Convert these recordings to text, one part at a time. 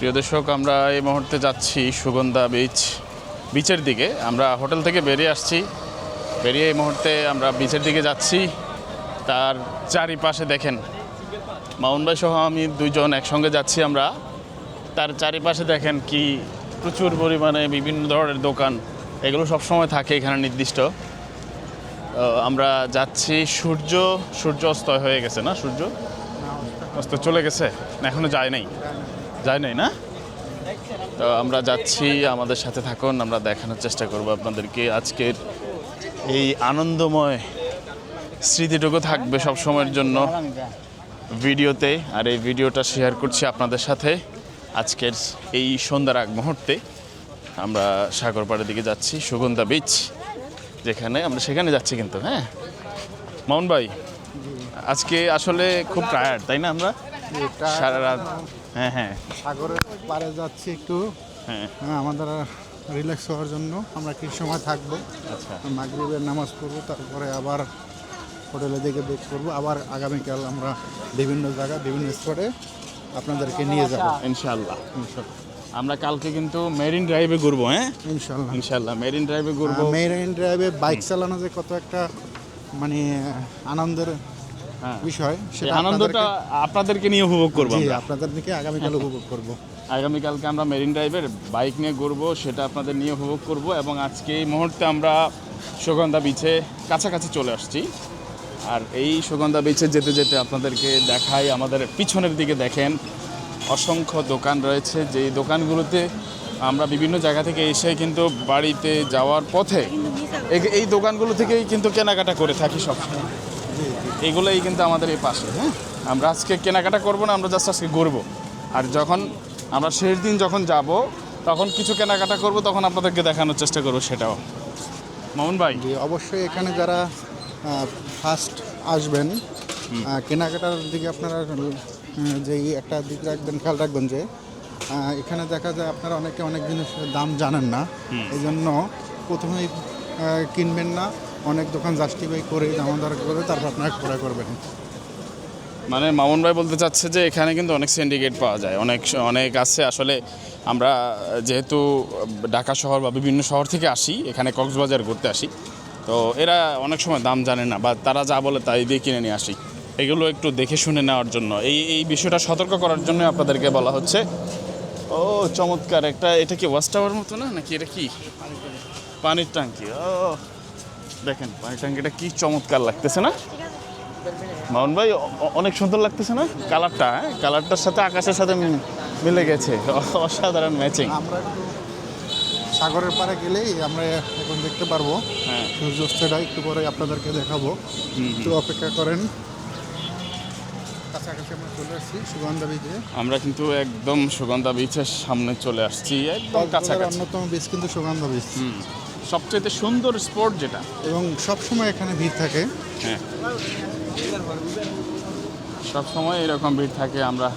প্রিয় দর্শক, আমরা এই মুহূর্তে যাচ্ছি সুগন্ধা বিচের দিকে। আমরা হোটেল থেকে বেরিয়ে আসছি, বেরিয়ে এই মুহূর্তে আমরা বিচের দিকে যাচ্ছি। তার চারিপাশে দেখেন, মামুন ভাই সহ আমি দুইজন একসঙ্গে যাচ্ছি আমরা। তার চারিপাশে দেখেন কি প্রচুর পরিমাণে বিভিন্ন ধরনের দোকান, এগুলো সবসময় থাকে এখানে নির্দিষ্ট। আমরা যাচ্ছি, সূর্য অস্ত হয়ে গেছে না? সূর্য অস্ত চলে গেছে না, এখনো যায় নাই না? তো আমরা যাচ্ছি, আমাদের সাথে থাকুন, আমরা দেখানোর চেষ্টা করব আপনাদেরকে আজকের এই আনন্দময় স্মৃতিটুকু থাকবে সব সময়ের জন্য ভিডিওতে। আর এই ভিডিওটা শেয়ার করছি আপনাদের সাথে আজকের এই সন্ধ্যার আগ মুহূর্তে। আমরা সাগর পাড়ের দিকে যাচ্ছি, সুগন্ধা বিচ যেখানে, আমরা সেখানে যাচ্ছি কিন্তু। হ্যাঁ মামুন ভাই, আজকে আসলে খুব টায়ার্ড, তাই না? আমরা সারা রাত হ্যাঁ সাগরের পাড়ে যাচ্ছি একটু। হ্যাঁ, আমাদের রিল্যাক্স হওয়ার জন্য আমরা কিছু সময় থাকবো। আচ্ছা, মাগরিবের নামাজ পড়বো, তারপরে আবার হোটেলের দিকে বেক করবো। আবার আগামীকাল আমরা বিভিন্ন জায়গা, বিভিন্ন স্পটে আপনাদেরকে নিয়ে যাবো ইনশাআল্লাহ। আমরা কালকে কিন্তু মেরিন ড্রাইভে ঘুরবো। হ্যাঁ ইনশাআল্লাহ মেরিন ড্রাইভে ঘুরবো। মেরিন ড্রাইভে বাইক চালানো যে কত একটা মানে আনন্দের বিষয়, সেই আনন্দটা আপনাদেরকে নিয়ে উপভোগ করবো। আপনাদেরকে আগামীকাল উপভোগ করবো। আগামীকালকে আমরা মেরিন ড্রাইভের বাইক নিয়ে ঘুরবো, সেটা আপনাদের নিয়ে উপভোগ করব। এবং আজকে এই মুহূর্তে আমরা সুগন্ধা বিচে কাছাকাছি চলে আসছি। আর এই সুগন্ধা বিচে যেতে যেতে আপনাদেরকে দেখাই, আমাদের পিছনের দিকে দেখেন অসংখ্য দোকান রয়েছে, যেই দোকানগুলোতে আমরা বিভিন্ন জায়গা থেকে এসে কিন্তু বাড়িতে যাওয়ার পথে এই দোকানগুলো থেকেই কিন্তু কেনাকাটা করে থাকি সবসময়। এগুলোই কিন্তু আমাদের এই পাশে। হ্যাঁ, আমরা আজকে কেনাকাটা করব না, আমরা জাস্ট আজকে ঘুরবো। আর যখন আমরা শেষ দিন যখন যাব, তখন কিছু কেনাকাটা করব, তখন আপনাদেরকে দেখানোর চেষ্টা করব সেটাও। মামুন ভাই, অবশ্যই এখানে যারা ফার্স্ট আসবেন, কেনাকাটার দিকে আপনারা যেই একটা দিক রাখবেন, খেয়াল রাখবেন যে এখানে দেখা যায় আপনারা অনেক জিনিসের দাম জানেন না, এই জন্য প্রথমেই কিনবেন না। অনেক দোকান জাস্টিফাই করে দামাদার করে তারপর আপনারা ক্রয় করবেন। মানে মামুন ভাই বলতে চাচ্ছে যে এখানে কিন্তু অনেক সিন্ডিকেট পাওয়া যায়, অনেক আছে। আসলে আমরা যেহেতু ঢাকা শহর বা বিভিন্ন শহর থেকে আসি, এখানে কক্সবাজার ঘুরতে আসি, তো এরা অনেক সময় দাম জানে না, বা তারা যা বলে তাই দিয়ে কিনে নিয়ে আসি। এগুলো একটু দেখে শুনে নেওয়ার জন্য, এই বিষয়টা সতর্ক করার জন্য আপনাদেরকে বলা হচ্ছে। ও চমৎকার একটা, এটা কি ওয়াচ টাওয়ার মতো না, নাকি এটা কি পানির ট্যাঙ্কি? ও দেখেন পানির ট্যাঙ্কিটা কি চমৎকার লাগতেছে না মামুন ভাই? অনেক সুন্দর লাগতেছে না কালারটা? হ্যাঁ, কালারটার সাথে আকাশের সাথে মিলে গেছে, অসাধারণ ম্যাচিং। আমরা একটু সাগরের পাড়ে গেলেই আমরা এখন দেখতে পারবো। হ্যাঁ, সূর্যাস্তটা একটু পরে আপনাদেরকে দেখাবো, একটু অপেক্ষা করেন। কাছাকাছি আমরা চলে আসছি সুগন্ধা বিচে। আমরা কিন্তু একদম সুগন্ধা বিচের সামনে চলে আসছি, একদম কাছাকাছি। অন্যতম বিচ কিন্তু সুগন্ধা বিচ, সবচেয়ে সুন্দর স্পট যেটা, এবং সবসময় এখানে ভিড় থাকে। হ্যাঁ, সব সময় এরকম ভিড় থাকে। আমরা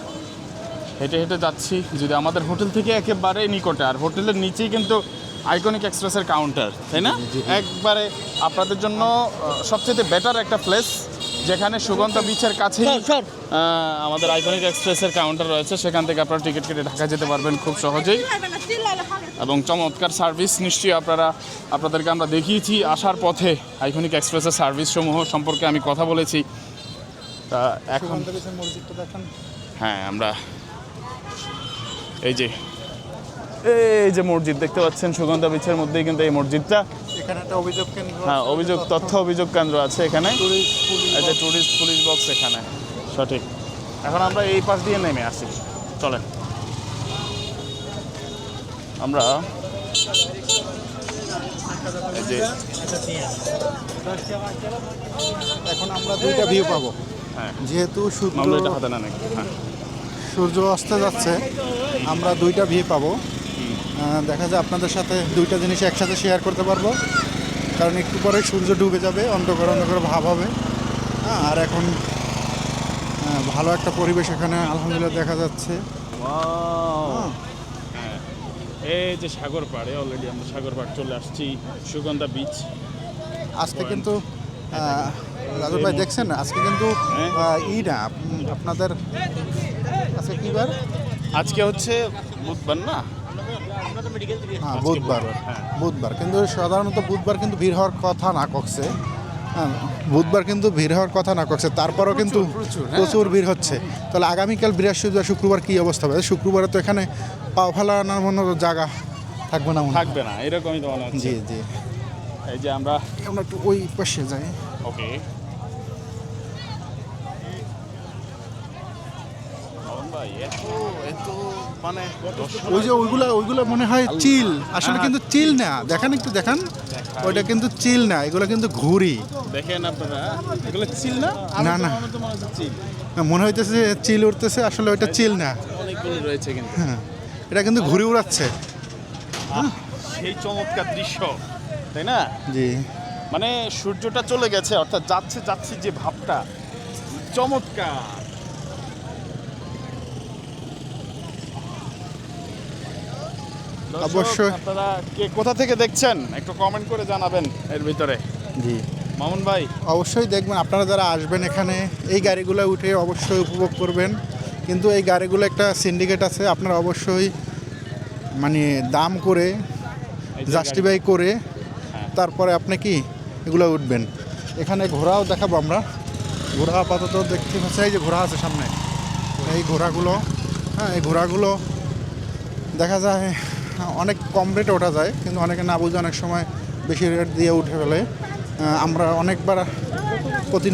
হেঁটে হেঁটে যাচ্ছি, যদি আমাদের হোটেল থেকে একেবারে নিকটে, আর হোটেলের নিচেই কিন্তু আইকনিক এক্সপ্রেসের কাউন্টার, তাই না? একবারে আপনাদের জন্য সবচেয়ে বেটার একটা প্লেস, যেখানে সুগন্ধা বিচের কাছেই আমাদের আইকনিক এক্সপ্রেসের কাউন্টার রয়েছে। সেখান থেকে আপনারা টিকিট কেটে ঢাকা যেতে পারবেন খুব সহজেই, এবং চমৎকার সার্ভিস নিশ্চয়ই আপনাদেরকে আমরা দেখিয়েছি আসার পথে। আইকনিক এক্সপ্রেসের সার্ভিসসমূহ সম্পর্কে আমি কথা বলেছি। তা এখন মসজিদটা দেখেন। হ্যাঁ, আমরা এই যে মসজিদ দেখতে পাচ্ছেন, সুগন্ধা বিচের মধ্যেই কিন্তু এই মসজিদটা। এখানে একটা অভিযোগ কেন্দ্র, হ্যাঁ, অভিযোগ কেন্দ্র আছে এখানে, টুরিস্ট পুলিশ বক্স এখানে, সঠিক। এখন আমরা এই পাশ দিয়ে নেমে আসি, চলেন। আমরা এই যে এখন আমরা দুইটা ভিউ পাবো। হ্যাঁ, যেহেতু এটা হাতে না নাকি? হ্যাঁ, সূর্য অস্তে যাচ্ছে, আমরা দুইটা ভিউ পাবো। দেখা যায় আপনাদের সাথে দুইটা জিনিস একসাথে শেয়ার করতে পারবো, কারণ একটু পরে সূর্য ডুবে যাবে, অন্ধকার ভাব হবে। আর এখন ভালো একটা পরিবেশ এখানে আলহামদুলিল্লাহ দেখা যাচ্ছে। হ্যাঁ, এই যে সাগর পাড়ে, অলরেডি আমরা সাগর পাড় চলে আসছি, সুগন্ধা বিচ। আজকে কিন্তু রাজু ভাই দেখছেন, আজকে কিন্তু ই না আপনাদের, আজকে কি বার? আজকে হচ্ছে বুধবার না? হ্যাঁ বুধবার, হ্যাঁ। বুধবার কিন্তু সাধারণত বুধবার কিন্তু ভিড় হওয়ার কথা না কক্সে। হ্যাঁ বুধবার কিন্তু ভিড় হওয়ার কথা না কক্সে, তারপরও কিন্তু প্রচুর, হ্যাঁ। প্রচুর ভিড় হচ্ছে। তাহলে আগামীকাল বৃহস্পতিবার শুক্রবার কী অবস্থা হবে? শুক্রবারে তো এখানে পাও ফেলানোর মতো জায়গা থাকবে না মনে হয়। থাকবে না, এরকমই তো মনে হচ্ছে। জি জি, এই যে আমরা আমরা একটু ওই পাশে যাই। ওকে ভাই, এত এত মানে ওই যে ওইগুলো মনে হয় চিল, আসলে কিন্তু চিল না। দেখেন একটু দেখান, ওইটা কিন্তু চিল না, এগুলো কিন্তু ঘুড়ি। দেখেন আপনারা, এগুলো চিল না? না, না। আমার তো মনে হচ্ছে চিল। মনে হইতেছে চিল উঠতেছে, আসলে ওইটা চিল না। অনেকগুলো রয়েছে কিন্তু। হ্যাঁ এটা কিন্তু ঘুরে উড়াচ্ছে। সেই চমৎকার দৃশ্য, তাই না? জি, মানে সূর্যটা চলে গেছে, অর্থাৎ যাচ্ছে যাচ্ছে যে ভাবটা চমৎকার। দর্শক, অবশ্যই। আপনারা কে কোথা থেকে দেখছেন একটু কমেন্ট করে জানাবেন এর ভিতরে। জি মামুন ভাই, অবশ্যই দেখবেন, আপনারা যারা আসবেন এখানে এই গাড়িগুলো উঠে অবশ্যই উপভোগ করবেন। কিন্তু এই গাড়িগুলো একটা সিন্ডিকেট আছে, আপনারা অবশ্যই মানে দাম করে এই যে জাস্টিফাই করে তারপরে আপনি কি এগুলো উঠবেন। এখানে ঘোড়াও দেখাবো আমরা, ঘোড়া আপাতত দেখতে পাচ্ছি, এই যে ঘোড়া আছে সামনে, এই ঘোড়াগুলো। হ্যাঁ এই ঘোড়াগুলো দেখা যায় অনেক কম রেটে ওঠা যায়, কিন্তু অনেকে না বুঝে অনেক সময় বেশি রেট দিয়ে উঠে ফেলে। আমরা অনেকবার প্রতিনিয়ত